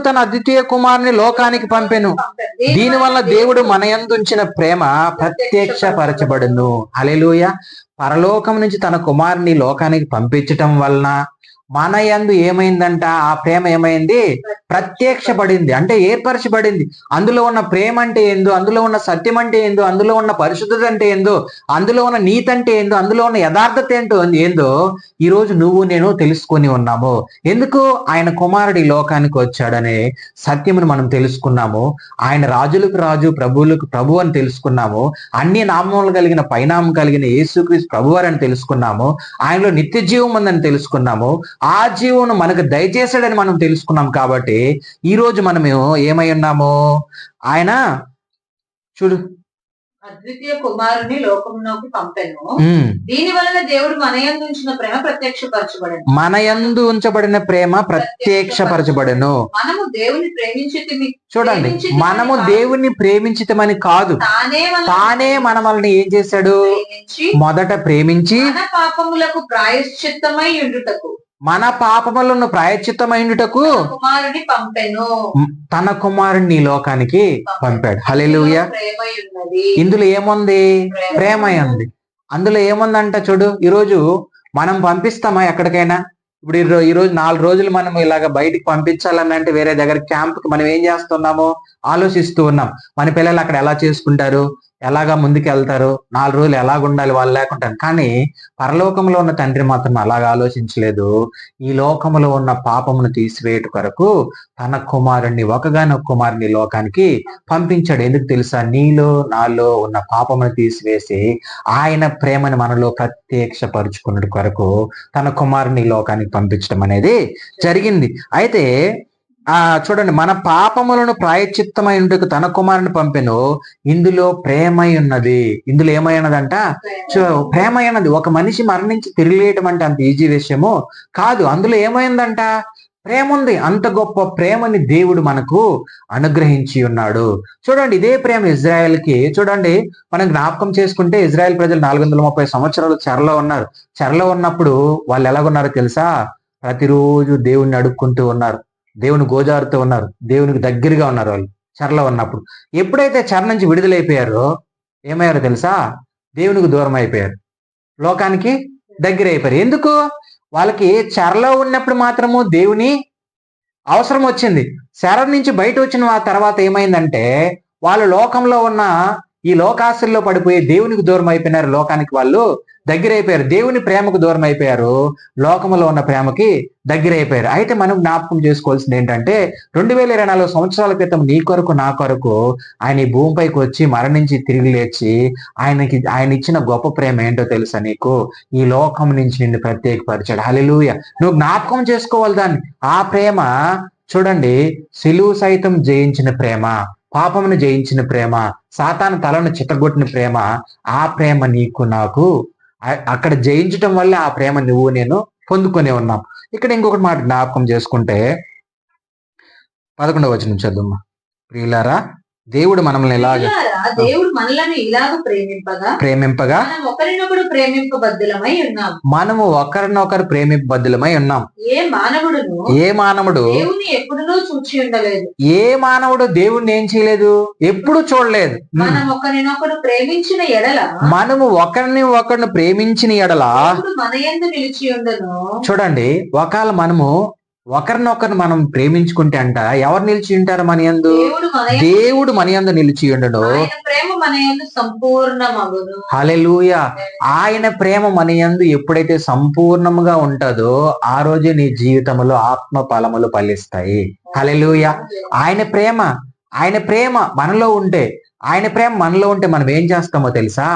తన అద్వితీయ కుమారుని లోకానికి పంపెను. దీనివల్ల దేవుడు మన యందు ఉంచిన ప్రేమ ప్రత్యక్షపరచబడును. హల్లెలూయా. పరలోకం నుంచి తన కుమారుని లోకానికి పంపించటం వలన మన యందు ఏమైందంట? ఆ ప్రేమ ఏమైంది? ప్రత్యక్షపడింది, అంటే ఏర్పరచబడింది. అందులో ఉన్న ప్రేమ అంటే ఏందో, అందులో ఉన్న సత్యం అంటే ఏందో, అందులో ఉన్న పరిశుద్ధత అంటే ఏందో, అందులో ఉన్న నీతి అంటే ఏందో, అందులో ఉన్న యథార్థత ఏందో ఈ రోజు నువ్వు నేను తెలుసుకొని ఉన్నాము. ఎందుకు? ఆయన కుమారుడి లోకానికి వచ్చాడనే సత్యమును మనం తెలుసుకున్నాము. ఆయన రాజులకు రాజు, ప్రభువులకు ప్రభు అని తెలుసుకున్నాము. అన్ని నామములు కలిగిన పైనామం కలిగిన యేసుక్రీస్తు ప్రభువారు అని తెలుసుకున్నాము. ఆయనలో నిత్య జీవం ఉందని తెలుసుకున్నాము. ఆ జీవమును మనకు దయచేశాడని మనం తెలుసుకున్నాం. కాబట్టి ఈ రోజు మనము ఏమై ఉన్నాము? ఆయన చూడు, అద్వితీయ కుమారుని లోకమునకు పంపెను. దీని వలన దేవుడు మన యందు ఉంచిన ప్రేమ ప్రత్యక్షపరచబడెను. మన యందు ఉంచబడిన ప్రేమ ప్రత్యక్షపరచబడెను. మనము దేవుని ప్రేమించితిమి. చూడండి, మనము దేవుణ్ణి ప్రేమించితమని కాదు, తానే మనల్ని ఏం చేశాడు? మొదట ప్రేమించి మన పాపములకు ప్రాయశ్చిత్తమై ఉండుటకు, మన పాపములను ప్రాయశ్చిత్తమైనటకు కుమారుని పంపెను. తన కుమారుని లోకానికి పంపాడు. హల్లెలూయా. ఇందులో ఏముంది? ప్రేమ ఉంది. అందులో ఏముందంట చూడు. ఈరోజు మనం పంపిస్తామా ఎక్కడికైనా? ఇప్పుడు ఈరోజు 4 రోజులు మనం ఇలాగ బయటికి పంపించాలని అంటే వేరే దగ్గర క్యాంప్కి మనం ఏం చేస్తున్నామో ఆలోచిస్తూ ఉన్నాం. మన పిల్లలు అక్కడ ఎలా చేసుకుంటారు, ఎలాగా ముందుకు వెళ్తారు, 4 రోజులు ఎలాగ ఉండాలి వాళ్ళు లేకుంటారు. కానీ పరలోకంలో ఉన్న తండ్రి మాత్రం అలాగ ఆలోచించలేదు. ఈ లోకంలో ఉన్న పాపమును తీసివేయట కొరకు తన కుమారుణ్ణి, ఒకగానొక కుమారుని లోకానికి పంపించాడు. ఎందుకు తెలుసా? నీలో నాలో ఉన్న పాపమును తీసివేసి ఆయన ప్రేమను మనలో ప్రత్యక్షపరుచుకున్నట్టు కొరకు తన కుమారుని లోకానికి పంపించడం అనేది జరిగింది. అయితే చూడండి, మన పాపములను ప్రాయశ్చిత్తమైనకు తన కుమారుని పంపెను. ఇందులో ప్రేమై ఉన్నది. ఇందులో ఏమై ఉన్నదంట? ప్రేమై ఉన్నది. ఒక మనిషి మరణించి తిరిగిలేయటం అంటే అంత ఈజీ విషయము కాదు. అందులో ఏమైందంట? ప్రేమ ఉంది. అంత గొప్ప ప్రేమని దేవుడు మనకు అనుగ్రహించి ఉన్నాడు. చూడండి, ఇదే ప్రేమ ఇజ్రాయెల్కి. చూడండి, మనం జ్ఞాపకం చేసుకుంటే ఇజ్రాయెల్ ప్రజలు 430 సంవత్సరాలు చెరలో ఉన్నారు. చెరలో ఉన్నప్పుడు వాళ్ళు ఎలాగున్నారో తెలుసా? ప్రతిరోజు దేవుణ్ణి అడుక్కుంటూ ఉన్నారు, దేవుని గోజారుతూ ఉన్నారు, దేవునికి దగ్గరగా ఉన్నారు. వాళ్ళు చెరలో ఉన్నప్పుడు ఎప్పుడైతే చెర నుంచి విడుదలైపోయారో ఏమయ్యారో తెలుసా? దేవునికి దూరం అయిపోయారు, లోకానికి దగ్గర అయిపోయారు. ఎందుకు? వాళ్ళకి చెరలో ఉన్నప్పుడు మాత్రము దేవుని అవసరం వచ్చింది. చెర నుంచి బయట వచ్చిన తర్వాత ఏమైందంటే వాళ్ళు లోకంలో ఉన్న ఈ లోకాశల్లో పడిపోయి దేవునికి దూరం అయిపోయినారు, లోకానికి వాళ్ళు దగ్గర అయిపోయారు. దేవుని ప్రేమకు దూరం అయిపోయారు, లోకంలో ఉన్న ప్రేమకి దగ్గర అయిపోయారు. అయితే మనం జ్ఞాపకం చేసుకోవాల్సింది ఏంటంటే 2024 సంవత్సరాల క్రితం నీ కొరకు నా కొరకు ఆయన ఈ భూమిపైకి వచ్చి మరణించి తిరిగి లేచి ఆయన ఇచ్చిన గొప్ప ప్రేమ ఏంటో తెలుసా నీకు? ఈ లోకం నుంచి నిన్ను ప్రత్యేకపరిచాడు. హల్లెలూయా. నువ్వు జ్ఞాపకం చేసుకోవాలి దాన్ని. ఆ ప్రేమ చూడండి, సిలువ సైతం జయించిన ప్రేమ, పాపమును జయించిన ప్రేమ, సాతాను తలను చిత్తగొట్టిన ప్రేమ. ఆ ప్రేమ నీకు నాకు అక్కడ జయించటం వల్ల ఆ ప్రేమ నువ్వు నేను పొందుకొని ఉన్నాం. ఇక్కడ ఇంకొకటి మాట జ్ఞాపకం చేసుకుంటే 11వ వచనం చదువు. ప్రియులారా, దేవుడు మనల్ని దేవుడు మనలను ఇలాగ ప్రేమింపగా మనము ఒకరినొకరు ప్రేమింపబద్ధులమై ఉన్నాం. ఏ మానవుడు దేవుణ్ణి ఏం చేయలేదు, ఎప్పుడు చూడలేదు. మనము ఒకరిని ఒకరిని ప్రేమించిన ఎడల మన యందు నిలిచి ఉండను. చూడండి, ఒకవేళ మనము ఒకరినొకరిని మనం ప్రేమించుకుంటే అంట ఎవరు నిలిచి ఉంటారు? మన యందు దేవుడు మన యందు నిలిచి ఉండడు. హల్లెలూయా. ఆయన ప్రేమ మన యందు ఎప్పుడైతే సంపూర్ణంగా ఉంటుందో ఆ రోజే నీ జీవితంలో ఆత్మ ఫలములు ఫలిస్తాయి. హల్లెలూయా. ఆయన ప్రేమ మనలో ఉంటే మనం ఏం చేస్తామో తెలుసా?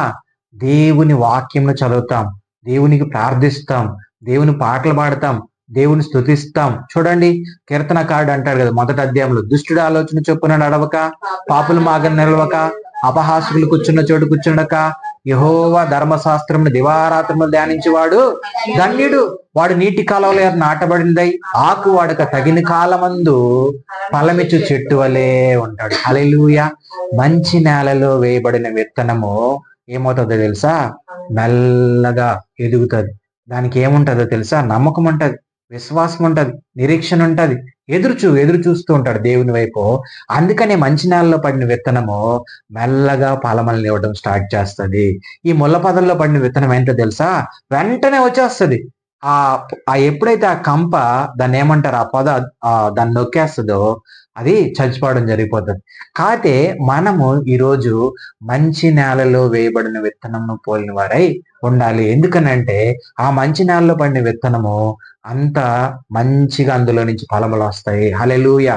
దేవుని వాక్యంను చదువుతాం, దేవునికి ప్రార్థిస్తాం, దేవుని పాటలు పాడతాం, దేవుని స్తుతిస్తాం. చూడండి, కీర్తనకారుడు అంటాడు కదా మొదటి అధ్యాయంలో, దుష్టుడు ఆలోచన చొప్పున నడవక, పాపుల మార్గం నిలవక, అపహాసకులు కూర్చున్న చోటు కూర్చుండక, యెహోవా ధర్మశాస్త్రమును దివారాత్రములు ధ్యానించేవాడు ధన్యుడు. వాడు నీటి కాలంలో నాటబడిందై ఆకు వాడక తగిన కాలమందు ఫలమిచ్చు చెట్టు వలె ఉంటాడు. హల్లెలూయా. మంచి నేలలో వేయబడిన విత్తనము ఏమవుతుందో తెలుసా? మెల్లగా ఎదుగుతుంది. దానికి ఏముంటుందో తెలుసా? నమ్మకం ఉంటది. విశ్వాసం ఉంటది, నిరీక్షణ ఉంటది, ఎదురు చూస్తూ ఉంటాడు దేవుని వైపు. అందుకనే మంచి నేలలో పడిన విత్తనము మెల్లగా ఫలములను ఇవ్వడం స్టార్ట్ చేస్తుంది. ఈ ముళ్ళ పొదల్లో పడిన విత్తనం ఏంటో తెలుసా? వెంటనే వచ్చేస్తుంది. ఆ ఎప్పుడైతే ఆ కంప దాన్ని ఏమంటారు, ఆ పొద దాన్ని నొక్కేస్తుందో అది చచ్చిపోవడం జరిగిపోతుంది. కాకపోతే మనము ఈరోజు మంచి నేలలో వేయబడిన విత్తనంను పోలిన వారై ఉండాలి. ఎందుకనంటే ఆ మంచి నేలలో పడిన విత్తనము అంత మంచిగా అందులో నుంచి ఫలములు వస్తాయి. హల్లెలూయా.